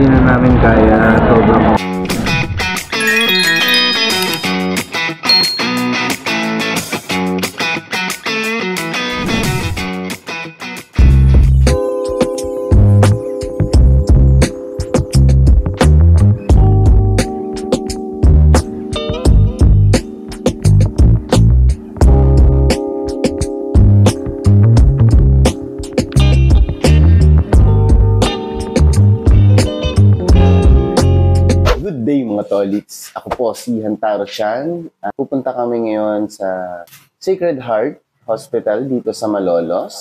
na namin kaya, sobrang mga tolits. Ako po si Hantaro Chan. Pupunta kami ngayon sa Sacred Heart Hospital dito sa Malolos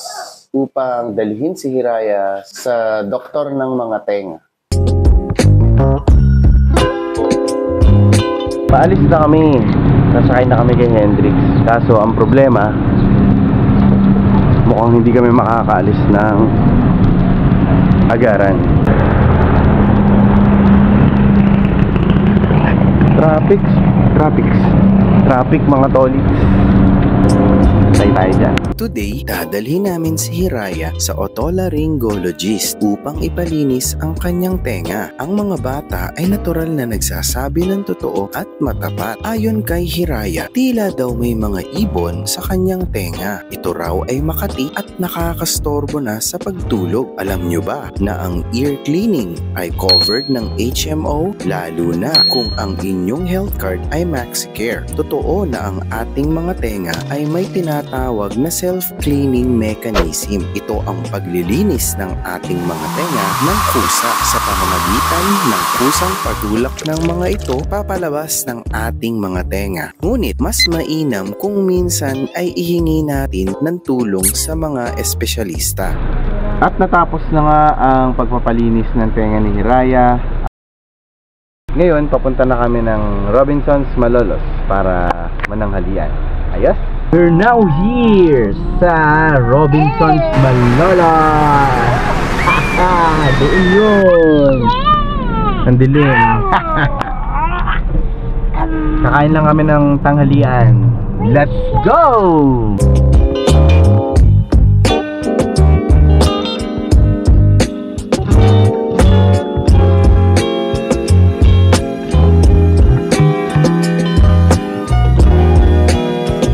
upang dalhin si Hiraya sa doktor ng mga tenga. Paalis na kami. Nasakay na kami kay Hendrix. Kaso ang problema, mukhang hindi kami makakaalis ng agaran. Traffic mga tolits. Tayo dyan. Today, dadalhin namin si Hiraya sa otolaryngologist upang ipalinis ang kanyang tenga. Ang mga bata ay natural na nagsasabi ng totoo at matapat. Ayon kay Hiraya, tila daw may mga ibon sa kanyang tenga. Ito raw ay makati at nakakastorbo na sa pagtulog. Alam nyo ba na ang ear cleaning ay covered ng HMO? Lalo na kung ang inyong health card ay MaxiCare. Totoo na ang ating mga tenga ay may tinatawag na self-cleaning mechanism. Ito ang paglilinis ng ating mga tenga ng kusa. Sa pamamagitan ng kusang pagulak ng mga ito, papalabas ng ating mga tenga. Ngunit mas mainam kung minsan ay ihingi natin ng tulong sa mga espesyalista. At natapos na nga ang pagpapalinis ng tenga ni Hiraya. Ngayon, papunta na kami ng Robinsons Malolos para mananghalian. Ayos? We're now here sa Robinsons Malolos. Doon yun. Ang dilim. Kakain lang kami ng tanghalian. Let's go!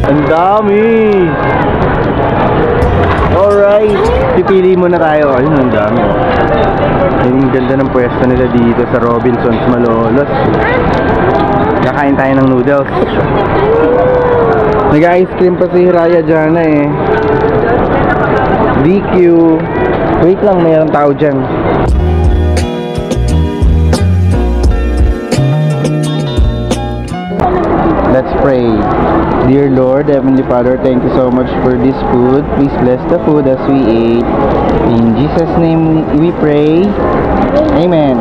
Ang dami! Alright, pipili muna tayo. Ayun, ang dami. Ang ganda ng pwesto nila dito sa Robinsons Malolos. Kakain tayo ng noodles. Nag-ice cream pa si Hiraya dyan eh. DQ. Wait lang, mayroong tao dyan. Let's pray. Dear Lord, Heavenly Father, thank you so much for this food. Please bless the food as we ate. In Jesus' name we pray. Amen.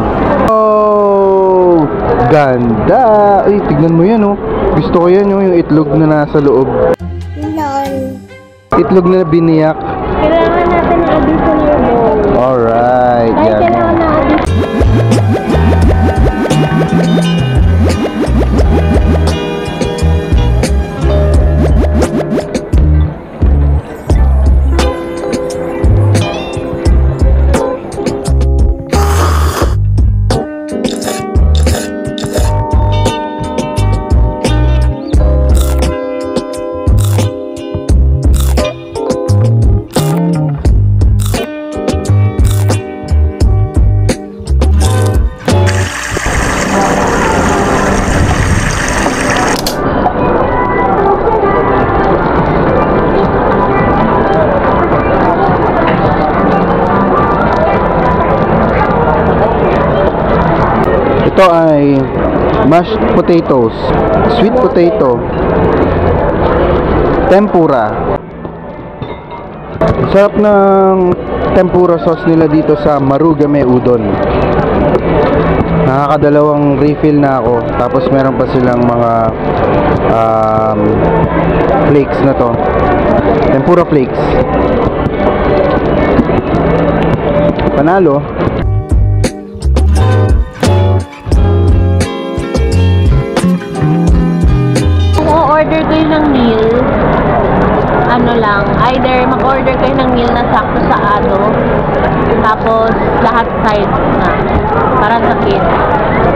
Oh, ganda. Ay, tignan mo yan, oh. Gusto ko yan, oh, yung itlog na nasa loob. Lol. Itlog na biniyak. Kailangan natin ng additional bowl. Alright. Dahil kailangan na ito ay mashed potatoes, sweet potato, tempura. Sarap ng tempura sauce nila dito sa Marugame Udon. Nakakadalawang refill na ako. Tapos meron pa silang mga flakes na to, tempura flakes. Panalo. order kayo ng meal, ano lang, either mag-order kayo ng meal na sakto sa tapos lahat sides na para sa kids.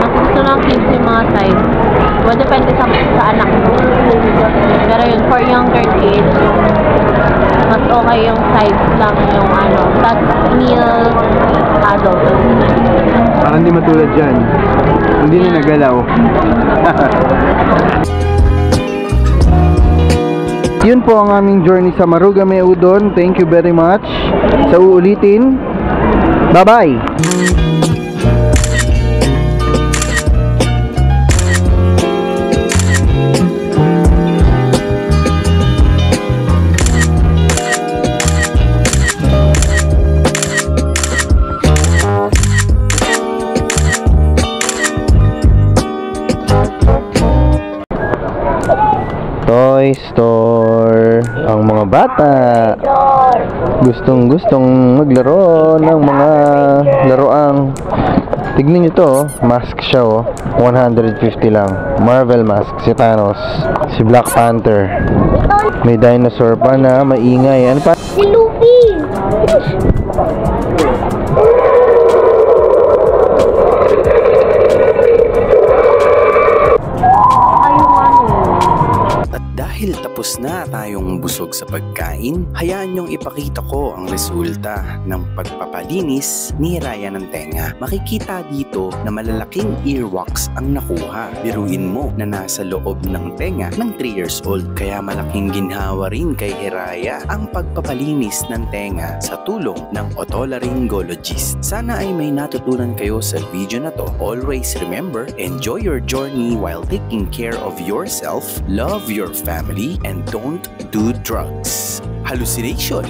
Mas gusto ng kids yung mga sides. Well, depende sa anak mo. Pero yun, for younger kids, mas okay yung sides lang yung tas meal adult. Parang hindi matulad dyan. Hindi na nagalaw. Yun po ang aming journey sa Marugame Udon. Thank you very much. Sa uulitin. Bye-bye! Toy store. Ang mga bata gustong maglaro ng mga laruang. Tignan nyo to, mask siya 150 lang. Marvel mask, si Thanos, si Black Panther. May dinosaur pa na maingay. Ano pa? Si Luffy! Dahil tapos na tayong busog sa pagkain, hayaan niyong ipakita ko ang resulta ng pagpapalinis ni Raya ng tenga. Makikita dito na malalaking earwax ang nakuha. Biruin mo na nasa loob ng tenga ng 3 years old. Kaya malaking ginhawa rin kay Hiraya ang pagpapalinis ng tenga sa tulong ng otolaryngologist. Sana ay may natutunan kayo sa video na to. Always remember, enjoy your journey while taking care of yourself, love your family, and don't do drugs. Hallucination.